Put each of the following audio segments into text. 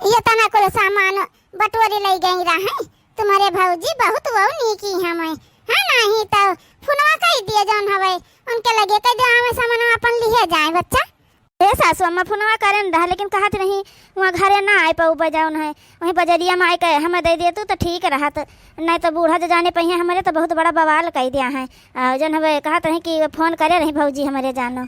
ये तना को सामान बटोरे ले गई रहा तुम्हारे भौजी बहुत वो नीकी हमें हाँ नहीं तो फोनवा कह दिए जौन हवे उनके लगे कह दे हमें सामान अपन लिए जाए बच्चा। ए सासू अम्मा फोनवा करें दा लेकिन कहत नहीं वहाँ घरे ना आए पाऊ बजाउन है वहीं बजरिया में आए के हमें दे दिए तो ठीक रहत नहीं तो बूढ़ा जो जाने पहिए हमारे तो बहुत बड़ा बवाल कह दिया है जन हमें कहत रही कि फोन करे रही भौजी हमारे जानो।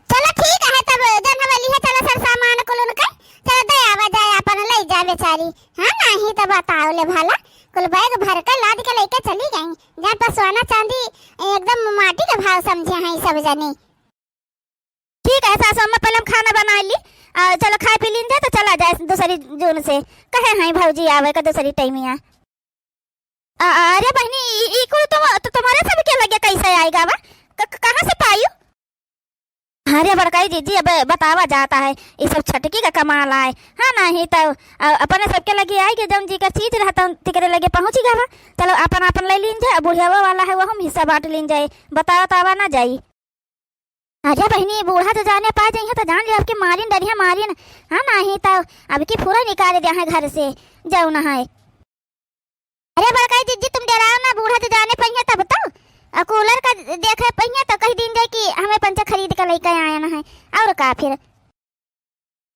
चलो ठीक है तब जन हमें लिए चलो सर सामान को लोन कर चलो दे आवा जाए अपन ले जा बेचारी हाँ नहीं तो बताओ ले भला कुल बैग भर कर लाद के लेके चली गई जहाँ पर सोना चांदी एकदम माटी का भाव समझे हैं सब जने। ठीक है सासू अम्मा पहले हम खाना बना ली चलो खा पी लीन जाए तो चला जाए दूसरी जून से कहे हैं भौजी आवे का दूसरी टाइमिया। अरे बहनी इको तो तुम्हारे सब के लगे कैसे आएगा वा कहाँ से पायू। अरे बड़काई जीजी अब बतावा जाता है ये सब छटकी का कमाल आए हाँ नहीं तो अपने सबके लगे आएगी जब जी का चीज रहता तिकरे लगे पहुँची गवा चलो अपन अपन ले लीन जाए बुढ़िया वाला है वो हम हिस्सा बांट लीन जाए बताओ तावा ना जाई। अरे बहनी बूढ़ा तो जाने पा जाइए तो जान लिया आपके मारिन डरिया मारिन हाँ नहीं तो अब की पूरा निकाले दिया है घर से जाओ ना है। अरे बड़काई जीजी तुम डराओ ना बूढ़ा तो जाने पहिए तब तो कूलर का देखे पहिए तो कहीं दिन जाए कि हमें पंचा खरीद कर लेकर आया ना है और का फिर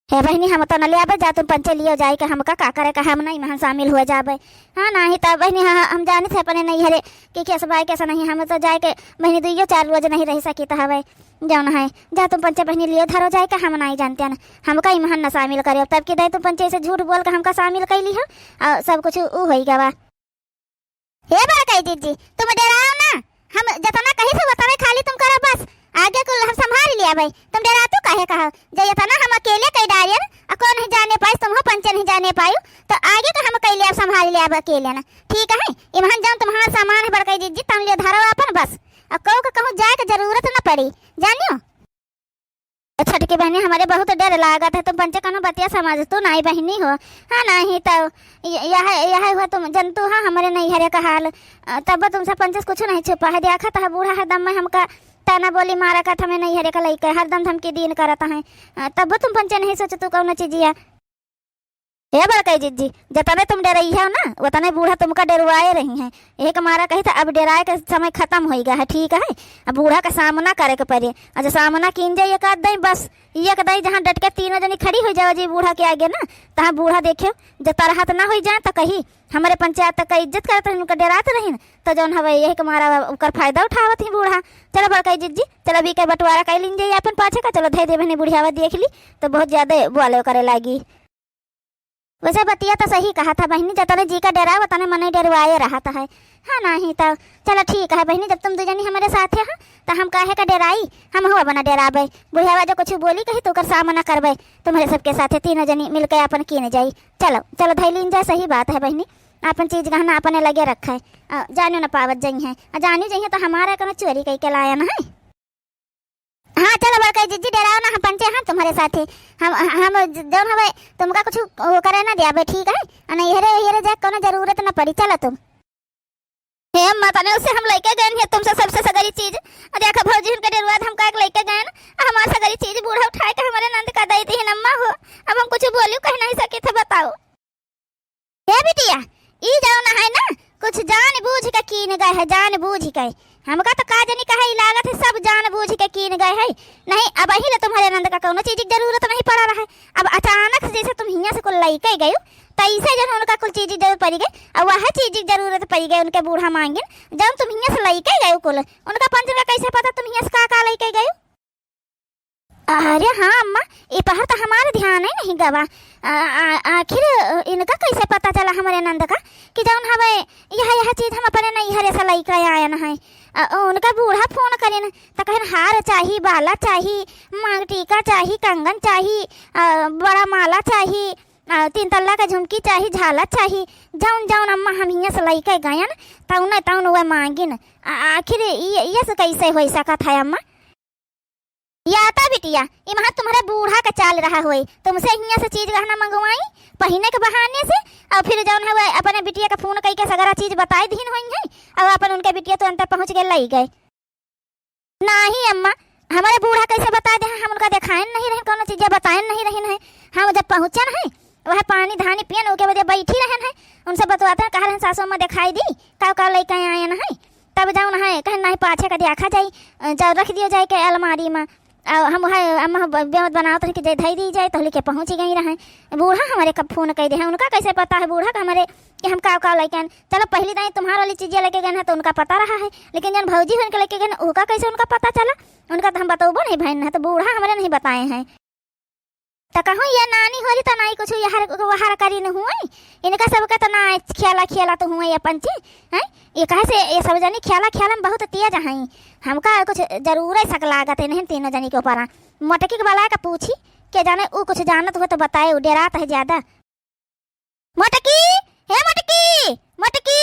हे बहनी हम तो न ले आबे जा तुम पंचे लियो जाए के हमका का करे का हम नहीं वहाँ शामिल हुए जाबे हाँ नहीं तो बहनी हाँ हम जाने थे अपने नहीं हरे कि कैसे बाई कैसा नहीं हम तो जाए के बहनी दुइयो 4 रोज नहीं रह सकी तो हवे जाओ है जा तुम पंचे बहनी लियो धरो जाए का हम नहीं जानते ना हमका ही महन न शामिल करे तब की दे तुम पंचे से झूठ बोल कर हमका शामिल कर ली और सब कुछ ऊ हो गवा। हे बड़काई दीदी तुम डराओ ना हम जतना कहीं से बतावे खाली तुम करो बस आगे को हम संभाल लिया भाई तुम डरा तो काहे कहा जय तना हम अकेले कई डारियन कौन नहीं जाने पाई तुम हो पंचे नहीं जाने पायो तो आगे का हम कई लिया संभाल लिया अकेले ना ठीक है इमहन जाऊं तुम्हारा सामान है बड़काई दीदी तुम ले धरो अपन बस कहो का कहूं जाए की जरूरत न पड़ी जानियो। छटकी बहनी हमारे बहुत डर लागत है तुम पंचे कनो बतिया समझ तो नहीं बहनी हो हाँ नहीं तो यह हुआ तुम जंतु हाँ हमारे नहीं हरे का हाल तब तुमसे पंचे कुछ नहीं छुपा है देखा था बूढ़ा हरदम में हमका ताना बोली मारा का हमें नहीं हरे का लइका हरदम धमकी दीन करता है तब तुम पंचे नहीं सोचो तू कौन चीजिया। हे बड़काई जीजी जतने तुम डरई है ना उतने बूढ़ा तुमका डरवाए रही हैं एक मारा कही था अब डराए का समय खत्म हो गया है ठीक है अब बूढ़ा का सामना करे के पड़े और सामना कीन जाए एक आध दई बस एक दई जहाँ डट के तीनों जनी खड़ी हो जाओ जी बूढ़ा के आगे ना तहाँ बूढ़ा देखे जो तरहत ना हो जाए तो कही हमारे पंचायत तक का इज्जत करते हैं उनका डराते रही न तो जौन हवा यही के मारा उनका फायदा उठावत ही बूढ़ा। चलो बड़काई जीजी चलो अभी के बंटवारा कर लीन जाइए अपन पाछे का चलो धै दे बहनी बुढ़ियावा देख ली तो बहुत ज्यादा बोले करे लगी। वैसे बतिया तो सही कहा था बहनी जतने जी का डरा उतने मन डरवाए रहा था है हाँ नहीं तो चलो ठीक है बहनी जब तुम दो जनी हमारे साथ है तो हम काहे का डराई हम हुआ बना डराबे बुढ़ियावा जो कुछ बोली कही तो कर सामना करबे तुम्हारे सबके साथ तीनों जनी मिलकर अपन कीने जाई चलो चलो धैलीन जाए सही बात है बहनी अपन चीज गहना अपने लगे रखा है जानो न पावत जाई है जानी जाइए तो हमारा कनो चोरी कई के लाया ना है। हाँ चलो बड़काई जीजी डराओ ना हम पंचे हाँ तुम्हारे साथ हम जौन हवे तुमका कुछ करे ना दिया ठीक है नहीं हेरे हेरे जा कोनो जरूरत न पड़ी चलो तुम हे माता ने उसे हम लेके गए हैं तुमसे सबसे सगरी चीज देखा भौजी उनके डरवा हम का लेके गए हमारा सगरी चीज बूढ़ा उठाए के हमारे नंद का दई थी नम्मा हो अब हम कुछ बोलियो कह नहीं सके थे बताओ। हे बिटिया ई जाओ ना है ना कुछ जान बूझ के कीन गए है जान बूझ के हमका तो का जनी कहे लागत है सब जान बूझ के कीन गए है नहीं अब ही तुम्हारे नंद का कोनो चीज की जरूरत नहीं पड़ा रहा है अब अचानक से जैसे तुम हिया से कुल लेके गए तो ऐसे जन उनका कुल चीज की जरूरत पड़ी गई और वह चीज की जरूरत पड़ी गई उनके बूढ़ा मांगे जब तुम हिया से लेके गए कुल उनका पंच का कैसे पता तुम हिया से का लेके गए। अरे हाँ अम्मा ये पहर तो हमारा ध्यान है नहीं गवा आखिर इनका कैसे पता चला हमारे नंद का कि जौन हवे यह चीज हम अपने नहीं हरे से लेके आया ना है उनका बूढ़ा फोन करे न तो कहन हार चाहिए बाला चाहिए मांग टीका चाहिए कंगन चाहिए बड़ा माला चाहिए 3 तल्ला का झुमकी चाहिए झाला चाहिए जौन जौन अम्मा हम हिया से लेके गए न तौन तौन वह मांगिन आखिर ये से कैसे हो सकत है अम्मा। या था बिटिया इमहा तुम्हारा बूढ़ा का चाल रहा होई तुमसे हिया से चीज गहना मंगवाई पहने के बहाने से और फिर जौन है अपने बिटिया का फोन कई के सगरा चीज बताई दीन होई है और अपन उनके बिटिया तो अंतर पहुंच गए लाई गए नहीं अम्मा हमारे बूढ़ा कैसे बता दे हम उनका दिखाएं नहीं रहे कोनो चीजें बताएं नहीं रहे हैं हम जब पहुँचन है वह पानी धानी पियन ओके बदे बैठी रहन है उनसे बतवाते कहन सासू अम्मा दिखाई दी का लेके आयन है तब जाऊन है कहन नहीं पाछे का देखा जाई जब रख दिया जाए के अलमारी में हम है अम्मा बेमत बनावत रहे कि जे धई दी जाए तो लेके पहुँच गई रहे बूढ़ा हमारे कब फोन कर दे है उनका कैसे पता है बूढ़ा का हमारे कि हम का लेके चलो पहली दाई तुम्हारा वाली चीज़ें लेके गए हैं तो उनका पता रहा है लेकिन जब भौजी उनके लेके गए उनका कैसे उनका पता चला उनका तो हम बताओ नहीं बहन है तो बूढ़ा हमारे नहीं बताए हैं तो कहूँ ये नानी हो रही तो नहीं कुछ वहार करी न हुए इनका सबका तो ना खेला तो हुए ये पंची हैं ये कहे से ये सब जनी खेला में बहुत तेज हैं हमका कुछ जरूर है सक लागत है नहीं तीनों जनी के ऊपर मोटकी के वाला का पूछी के जाने वो कुछ जानत हो तो बताए डरात है ज्यादा मोटकी हे मोटकी मोटकी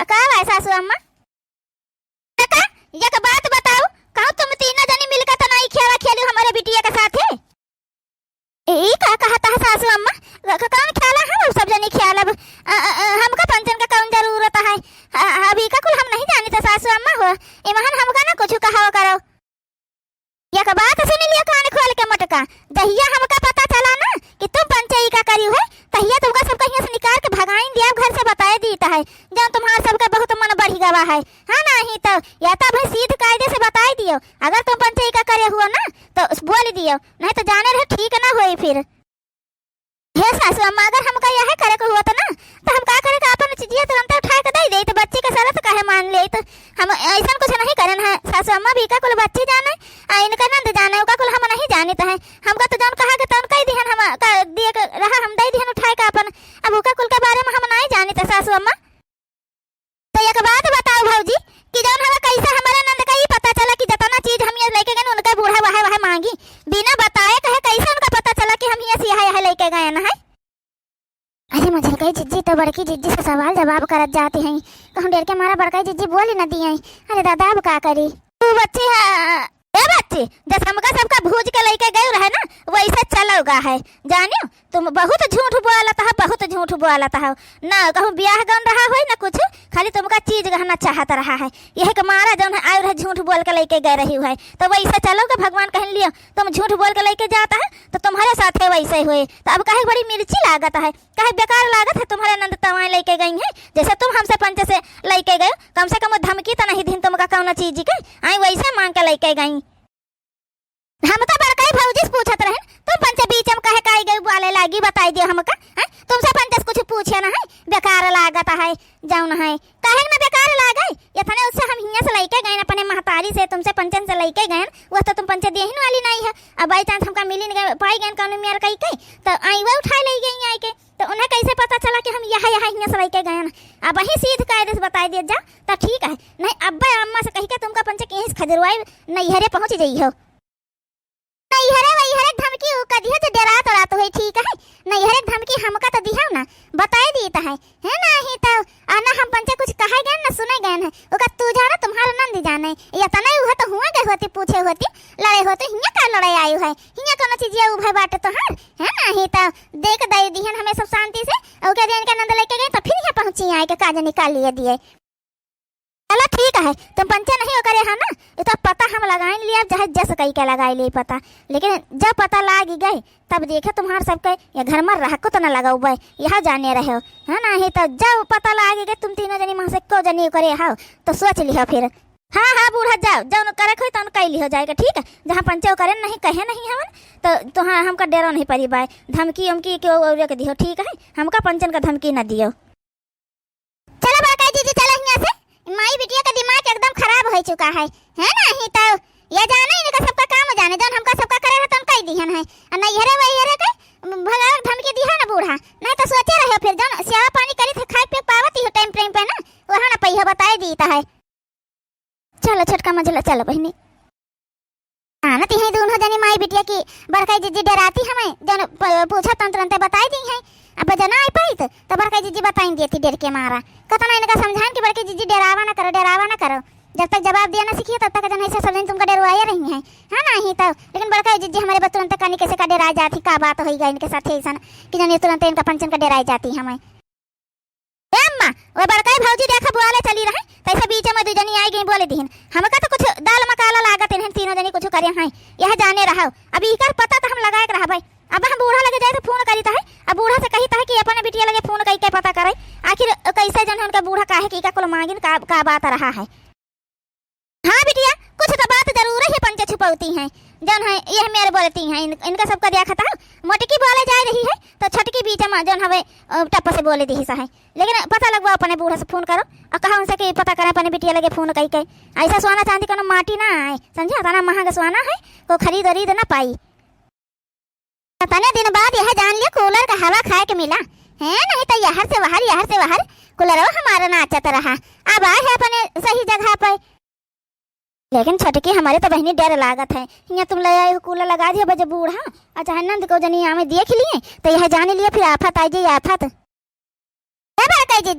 का सासू अम्मा एक बात बताओ कहूँ तुम तीनों जनी मिलकर तो नहीं खेली हमारे बिटिया के साथ है का कहता है सासू अम्मा कौन खेला हम सब जनी खेला हमका पंचन का कौन जरूरत है अभी का कुल हम नहीं जानते सासू अम्मा हो इमहन हमका ना कुछ कहा करो एक बात सुन लिया कान खोल के मोटका दहिया हमका पता चला ना कि तुम पंचाई का करी है तहिया तुमका सब कहीं से निकाल के भगाई दिया घर से बताए दीता है जब तुम्हारा सबका बहुत मन बढ़ी गवा है हाँ नहीं तो या तो भाई सीध कायदे से बताई दियो अगर तुम पंचाई का करे हुआ ना तो बोल दियो नहीं तो जाने रहे ठीक ना होई फिर हे सासू अम्मा अगर हमका यह करे को हुआ तो ना तो हम का करे का अपन चीजिए तुरंत उठा के दे दे तो बच्चे के शरत काहे मान ले तो हम ऐसा कुछ नहीं करन है सासू अम्मा भी का कुल बच्चे जाने इनका नंद जाने का कुल हम नहीं जानते हैं हमका तो जान कहा के तन कई दिहन हम का दिए के रहा हम दे दिहन उठाए का अपन अब उका कुल के बारे में हम नहीं जानते सासू अम्मा तो एक बात बताओ भौजी कि जान हमें कैसे हमारे नंद का ही पता चला कि जितना चीज हम ये लेके गए उनका बूढ़ा वह मांगी बिना बताए कहे कैसे उनका पता चला कि हम ये यह लेके गए ना है अरे मुझे कही जिज्जी तो बड़की जिज्जी से सवाल जवाब करत जाती हैं कहूँ डेर के मारा बड़का जिज्जी बोली न दी अरे दादा अब का करी तू बच्ची है बच्ची जब हमका सबका भूज के लेके गए रहे ना वैसे चलोगा है जानियो तुम बहुत झूठ बोलता है बहुत झूठ बोलता है ना कहूँ ब्याह गन रहा हो ना कुछ खाली तुमका चीज गहना चाहता रहा है यही के मारा जब आए रहे झूठ बोल के लेके गए रही है तो वैसे चलोगे भगवान कह लियो तुम झूठ बोल के लेके जाता है तो तुम्हारे साथ वैसे हुए तो अब कहे बड़ी मिर्ची लागत है कहे बेकार लागत है तुम्हारे नंद तवाएं लेके गई है जैसे तुम हमसे पंच से लेके गए कम से कम धमकी तो नहीं दिन तुमका कौन चीज के आई वैसे मांग के लेके गई हम तो बड़का भौजी पूछत रहे तुम पंच बीच में कहे काई गई बोले लागी बताई दियो हमका तुमसे पंच कुछ पूछे ना है बेकार लागत है जाऊन है कहे में बेकार लागे इतने उससे हम हिया से लेके गए अपने महतारी से तुमसे पंचन से लेके गए वो तो तुम पंच देहन वाली नहीं है अब बाई चांस हमका मिली नहीं पाई गए कौन मेयर कई तो आई वो उठा ले गई आई के तो उन्हें कैसे पता चला कि हम यहाँ हिया से लेके गए अब वही सीध कायदे से बताई दिया जा तो ठीक है नहीं अब्बा अम्मा से कही के तुमका पंच कहीं खजरवाई नैहरे पहुँच गई हो नैहरे धमकी कदी है तो डरा तोड़ा तो है ठीक है नैहरे धमकी हमका तो दिया ना बताई देता है नहीं तो आना हम पंचे कुछ कहे गए ना सुने गए हैं ओका तू जाना तुम्हारा नंद जाने या तने हुआ तो हुआ गए होती पूछे होती लड़े होते हिया का लड़ाई आई है हिया कोनो चीज ये उभे बाटे तो है नहीं तो देख दई दिहन हमें सब शांति से ओके दिन का नंद लेके गए तो फिर यहाँ पहुंची आए के काज निकाल लिए दिए चलो ठीक है तुम पंचे नहीं हो करे है ना ये तो पता हम लगा लिया चाहे जस कई के लगा लिए पता लेकिन जब पता लाग गए तब देखे तुम्हारे सबके ये घर में रह को तो न लगा हुआ यहाँ जाने रहे हो है ना ही तो जब पता लाग गए तुम तीनों जनी वहाँ से को जनी करे हो तो सोच लियो फिर हाँ बूढ़ा जाओ जब करे खोई तो कई लियो जाएगा ठीक है जहाँ पंचे करे नहीं कहे नहीं हम तो हाँ हमका डरो नहीं पड़ी बाय धमकी उमकी क्यों के दियो ठीक है हमका पंचन का धमकी न दियो चलो बड़का जी चलो यहाँ से माई बिटिया का दिमाग एकदम खराब हो चुका है ना ही तो ये जाने इनका सबका काम जाने जौन हमका सबका करे तो हम कई दिहन है नहीं हेरे वही हेरे के भगाव धमकी दिया ना बूढ़ा नहीं तो सोचे रहे फिर जौन सेवा पानी करी थे खाए पे पावती हो टाइम टाइम पे ना वहां ना पहिया बताए दीता है चलो छोटका मंझला चलो बहनी आना ती है दोनों जनी माई बिटिया की बड़का जीजी डराती हमें जौन पूछा तुरंत बताई दी है अब जना आई पाई तो बड़का जीजी बताई दी थी डर के मारा कतना इनका समझान कि बड़के जीजी डरावा ना करो जब तक जवाब दिया ना सीखिए तब तक जन ऐसा सब दिन तुमका डरवाया रही है ना ही तब लेकिन बड़का जीजी हमारे तुरंत कनी कैसे का डरा जाती का बात होई गई इनके साथ ऐसा कि जन तुरंत इनका पंचन का डराई जाती हमें अम्मा वो बड़का भौजी देखा बुआले चली रहे तैसे बीच में दो जनी आई गई बोले दीन हमका तो कुछ दाल मकाला लागत इन्हें तीनों जनी कुछ करे हैं यह जाने रहा अब इकर पता तो हम लगाए रहा भाई देता है कि अपने बिटिया लगे फोन कई के पता करे आखिर कैसे जन उनका बूढ़ा काहे की का कुल मांगिन का बात रहा है। हाँ बिटिया कुछ तो बात जरूर है पंचे छुपौती हैं जन है यह मेरे बोलती हैं इनका सबका देखा था मोटकी बोले जा रही है तो छटकी बीच में जन हवे टप्पा से बोले दी है लेकिन पता लगवा अपने बूढ़ा से फोन करो और कहा उनसे कि पता करें अपने बिटिया लगे फोन कई के ऐसा सोना चांदी को माटी ना आए समझा तना महंगा सोना है को खरीद वरीद ना पाई। तने दिन बाद यह जान लिया कूलर का हवा खाए के मिला है नहीं तो यहर से बाहर कूलर हमारा नाचत रहा अब आए है अपने सही जगह पर। लेकिन छटकी हमारे तो बहनी डर लागत है यहाँ तुम ले आए हो कूलर लगा दिया बजे बूढ़ा अच्छा नंद को जनी हमें देख लिए तो यह जाने लिए फिर आफत आई जी आफत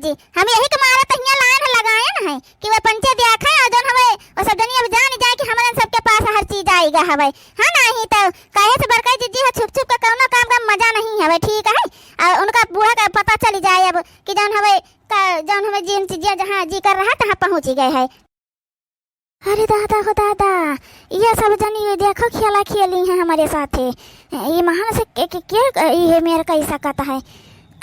जी हम यही तुम्हारा तो यहाँ लाइन लगाए ना है कि वह पंचे देखा और जन हमें और सब जनी अब जान जाए कि हमारे सबके पास हर चीज आएगा हवे हाँ नहीं तो कहे से बड़का जी है छुप छुप का कौनो काम का मजा नहीं हवे ठीक है और उनका बूढ़ा का पता चली जाए अब कि जन हमें जिन चीजें जहाँ जी कर रहा तहाँ पहुँच गए है। अरे दादा हो दादा ये सब जनी ये देखो खेला खेली है हमारे साथ ये महान से क्या ये मेरा कैसा कहता है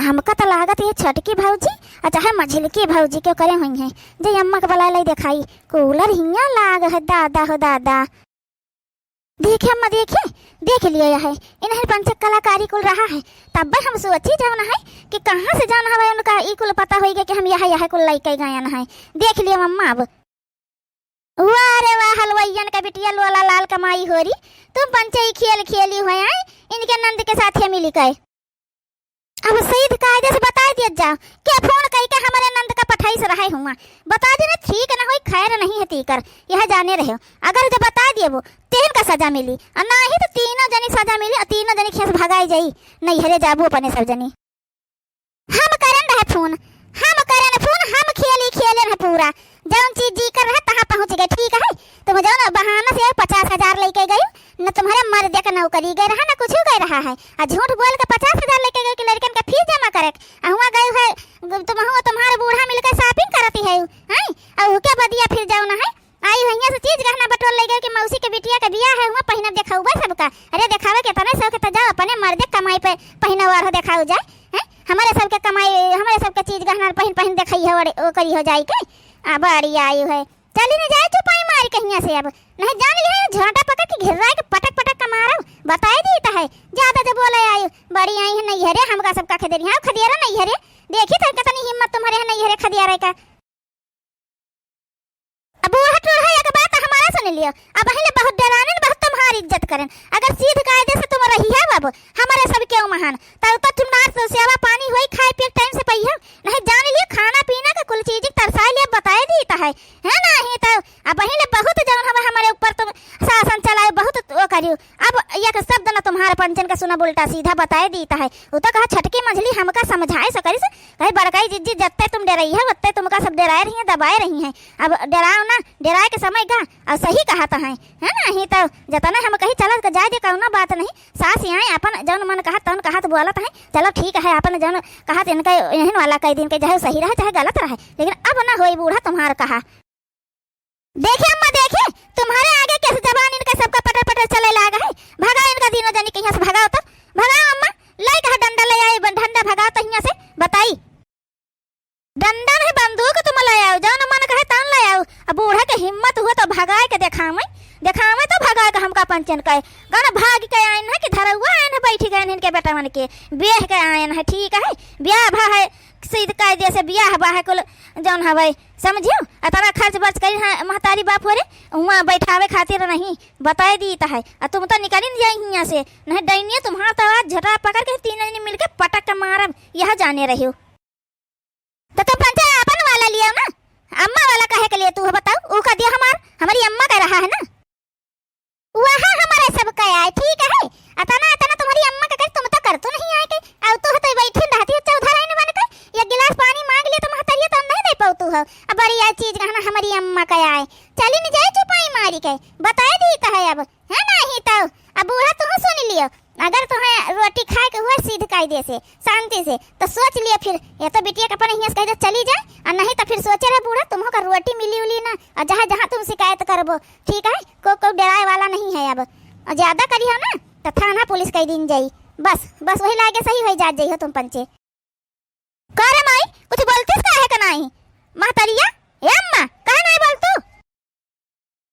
हमका तो लागत है छटकी भौजी अच्छा है मझिलकी भौजी क्यों करे हुई है जे अम्मा के बला लाई दिखाई कूलर हिया लाग है दादा हो दादा देखे अम्मा देख लिया है इन्हें पंच कलाकारी कुल रहा है तब हम सोची जाना है कि कहाँ से जाना है उनका ई कुल पता होगा कि हम यह कुल लाई के गायन है देख लिया अम्मा अब वाह रे वाह हलवाइयन का बिटिया लोला लाल कमाई हो रही तुम पंचे खेल खेली हुए हैं इनके नंद के साथ मिली गए अब सीध कायदे से बता दिया जाओ क्या फोन कई के हमारे नंद का पठाई से रहे हुआ बता देना ठीक ना होई खैर नहीं है तीकर यह जाने रहे हो अगर जब बता दिए वो तीन का सजा मिली और ना ही तो तीनों जनी सजा मिली और तीनों जनी खेस भगाई जाई नहीं हरे जाबू अपने सब जनी हम करन रहे फोन हम खेले रहे पूरा जौन चीज जी कर रहा तहाँ पहुँच गए ठीक है तुम जाओ ना बहाना से 50,000 लेके गई न तुम्हारे मर्द का नौकरी गए रहा ना कुछ गए रहा है और झूठ बोल के 50,000 लेके गए कि लड़कन का फीस जमा करे हुआ गए है तुम्हारे बूढ़ा मिलकर शॉपिंग करती है और के बदिया फिर जाओ ना है आई भैया से चीज गहना बटोर ले गए कि मौसी के बिटिया का बियाह है हुआ पहिना देखा सबका अरे दिखावे के तना सब के जाओ अपने मर्द कमाई पे पहिना वार दिखाओ जाए हमारे सबके कमाई हमारे सबके चीज गहना पहिन दिखाई है वो करी हो जाए के बड़ी आई है चली नहीं जाए चुपाई मार कहीं से अब नहीं जान लिया झोंटा पकड़ के घिर रहा है कि पटक का मारो बताए देता है ज्यादा जो बोले आई बड़ी आई है नहीं हरे हमका सबका खदियारा नहीं हरे देखी था कितनी हिम्मत तुम्हारे नहीं हरे खदियारा का अब बूढ़ा टूढ़ा एक बात हमारा सुन लियो अब पहले बहुत डराने बहुत तुम्हारी इज्जत करें अगर सीध कायदे से तुम रही है बाबू हमारे सब क्यों महान तब तो तुम नार सेवा पानी हुई खाए पिए टाइम से पई है नहीं जान लियो खाना पीना का कुल चीज तरसा लिया बताए देता है ना ही तो अब पहले बहुत जौन हमारे ऊपर तुम शासन चलाए बहुत करियो अब एक शब्द न तुम्हारे पंचन का सुना उल्टा सीधा बताए देता है वो तो कहा छटकी मछली हमका समझाए सकरी से कहे बड़काई जिज्जी जत्ते तुम डराई है वत्ते तुमका सब डराए रही है दबाए रही हैं अब डराओ ना डराए के समय का और सही कहा तो है ना ही तो जतना हम कहीं चल के जाए दे कौनो बात नहीं सास यहाँ अपन जौन मन कहा तौन कहा तो बोलत है चलो ठीक है अपन जौन कहा इनका यही वाला कई दिन के चाहे सही रहे चाहे गलत रहे लेकिन अब ना होई बूढ़ा तुम्हारा कहा देखे अम्मा देखे तुम्हारे आगे कैसे जबान इनका सबका पटर चले लागा है भगा इनका दिनों जानी कहीं से भगाओ तो भगाओ अम्मा लाई कहा डंडा ले आई डंडा भगाओ तो यहाँ से बताई डंडा नहीं बंदूक तुम ले आओ जौन मन कहे तौन ले आओ अब बूढ़ा के हिम्मत हुआ तो भगाए के देखावे तो भगाए के हमका पंचन कहे गाना भाग के आयन है कि धरवा आयन है बैठी गए इनके बेटा मन के बेह के आयन है ठीक है ब्याह भा है सीध कायदे से ब्याह बा है कुल जौन हवे समझियो अतना खर्च बच करी है महतारी बाप हो रे वहाँ बैठावे खातिर नहीं बताए दीता है तुम तो निकल नहीं जाए यहाँ से नहीं डैनिया तुम्हारा तो आज झटा पकड़ के तीन जने मिलके पटक के मारब यह जाने रही हो तो तुम पंचा अपन वाला लिया ना अम्मा वाला कहे के लिए तू बताओ वो का दिया हमारी अम्मा का रहा है ना वहाँ हमारे सब का आए ठीक है अतना तुम्हारी अम्मा का कर तुम तो कर तो नहीं आए के अब तो बैठी रहती है चौधा रहने वाले का एक गिलास पानी मांग लिया तो महतरिया तो नहीं दे पाऊ तू हो अब बड़ी यार चीज कहना हमारी अम्मा का आए चली नहीं जाए चुपाई मारी के बताए देता है अब है ना ही तो अब बूढ़ा तुम सुन लियो अगर तुम्हें रोटी खाए के हुआ सीध कायदे से शांति से तो सोच लिया फिर ये तो बिटिया अपन यहाँ से चली जाए और नहीं तो फिर सोचे रहे बूढ़ा तुम्हों का रोटी मिली उली ना और जहाँ जहाँ तुम शिकायत करबो ठीक है कोई डराए वाला नहीं है अब और ज्यादा करी हो ना तो थाना पुलिस कई दिन जाई बस वही लागे सही हो जा जाइए तुम पंचे। करे माई कुछ बोलतीस का है का नहीं महतरिया ए अम्मा कहे नहीं बोल तू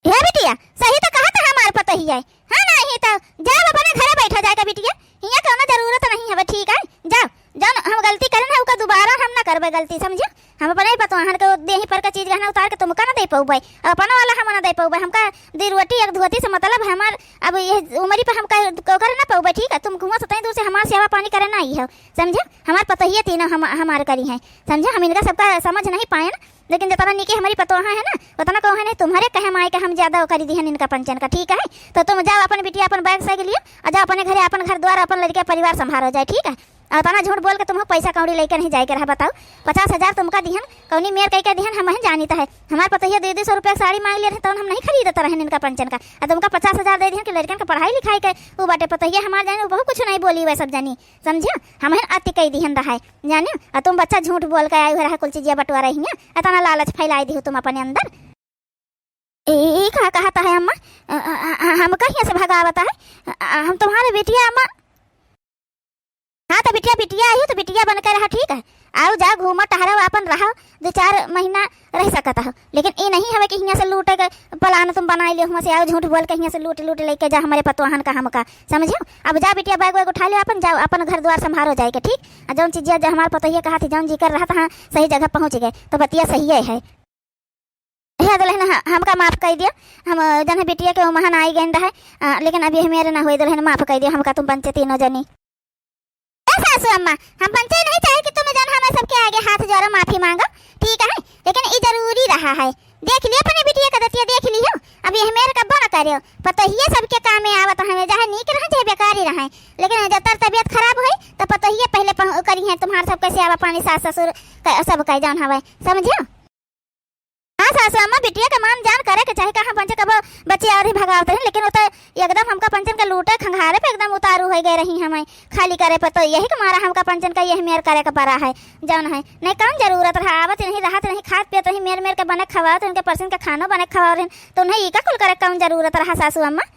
हे बिटिया सही तो कहा था हमारे पता ही है हां नहीं तो जाओ अपने घरे बैठा जाएगा बिटिया हिया कोनो जरूरत नहीं है ठीक है जाओ जाओ हम गलती करन है ओका दोबारा हम ना करबे गलती समझियो हम अपने ही पतो हन के देही पर का चीज गहना उतार के तुमका ना दे पाउबे अपन वाला हम ना दे पाउबे हमका दी रोटी एक धोती से मतलब हमार अब ये उमरी पे हम कर ना पाउबे ठीक है तुम घुमा सतई दूर से हमार सेवा पानी करे ना आई है समझे हमार पतो ही तीनों हम हमार करी है समझे हम इनका सबका समझ नहीं पाए ना लेकिन जितना नीके हमारी पतोहा है ना उतना कहो है नहीं तुम्हारे कहे माए के हम ज्यादा करी दी है इनका पंचन का ठीक है तो तुम जाओ अपन बिटिया अपन बैग साइकिल लियो और जाओ अपने घरे अपन घर द्वार अपन लड़के परिवार संभालो जाए ठीक है और तना झूठ बोल के तुम पैसा कौड़ी लेकर नहीं जाए के रहा बताओ 50,000 तुमका दिहन कौनी मेर कह के दिहन हम जानीता है हमारे पता है 200 रुपया साड़ी मांग ले रहे तो हम नहीं खरीदता रहे इनका पंचन का और तुमका 50,000 दे दिहन कि लड़कन का पढ़ाई लिखाई के वो बाटे पता है हमारे जाने बहुत कुछ नहीं बोली वह सब जानी समझियो हम अति कई दिहन रहा है जानियो और तुम बच्चा झूठ बोल के आए रहा कुल चीज़ बटवा रही हैं इतना लालच फैलाई दी हो तुम अपने अंदर ए कहा कहता है अम्मा हम कहीं से भगावता है हम तुम्हारे बेटिया अम्मा हाँ तो बिटिया आई तो बिटिया बनकर रहा ठीक है आओ जा घूमा टहरा अपन रहा 2-4 महीना रह सकता हो लेकिन ये नहीं हमें कि यहाँ से लूटे के प्लान तुम बना लियो वहाँ से आओ झूठ बोल के यहाँ से लूट लेके जा हमारे पतवाहन का हमका समझियो अब जा बिटिया बैग वैग उठा लियो अपन जाओ अपन घर द्वार संभालो जाएगा ठीक और जौन चीज़ जो हमारे पतोहिया कहा थी जौन जी कर रहा था सही जगह पहुँच गए तो बतिया सही है है दुल्हन हमका माफ कर दिया हम जन बिटिया के वहाँ आई गए रहे लेकिन अभी मेरे ना हुए दुल्हन माफ कर दिया हमका तुम पंचे तीनों जनी सासू अम्मा हम पंचे नहीं चाहे कि तुम जन हमें सबके आगे हाथ जोड़ो माफी मांगो ठीक है लेकिन ये जरूरी रहा है देख लियो अपने बिटिया का दतिया देख लियो अब ये मेरे कब्बो न करियो पता ही सबके काम में आवत हमें जहाँ नीक रहे चाहे बेकार ही रहे लेकिन जब तक तबियत खराब हुई तो पता ही पहले करी है तुम्हारे सब कैसे आवा पानी सास ससुर सब कह जान हवे समझियो हाँ सासू अम्मा बिटिया का मान जान करे के चाहे कहाँ पंचे कब बच्चे और ही भगावते हैं लेकिन वो तो एकदम हमका पंचन का लूटे खंगारे पे एकदम उतारू हो गए रही हमें खाली करे पे तो यही का मारा हमका पंचन का यही मेर करे का पड़ा है जौन है नहीं कौन जरूरत रहा आवत नहीं राहत नहीं खात पियत नहीं मेर के बने खवाओ तो उनके पर्सन का खाना बने खवाओ रहे तो नहीं का कुल करे कौन जरूरत रहा सासू अम्मा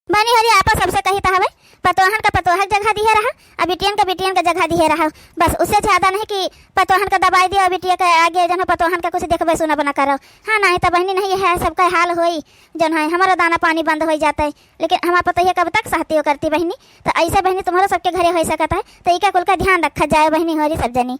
बनी हरी आपा सबसे कही था पतोहन का पतोहन जगह दिए रहा और बिटियन का जगह दिए रहा बस उससे ज्यादा नहीं कि पतोहन का दबाई दिया बिटिया के आगे जन पतोहन का कुछ देखबे सुना बना करो हाँ नहीं तो बहनी नहीं है सबका हाल होई जन है हमारा दाना पानी बंद हो जाता है लेकिन हमारा पता है कब तक सहती हो करती बहनी तो ऐसे बहनी तुम्हारा सबके घरे हो सकता है तो इका कुल का ध्यान रखा जाए बहनी हो रही सब जनी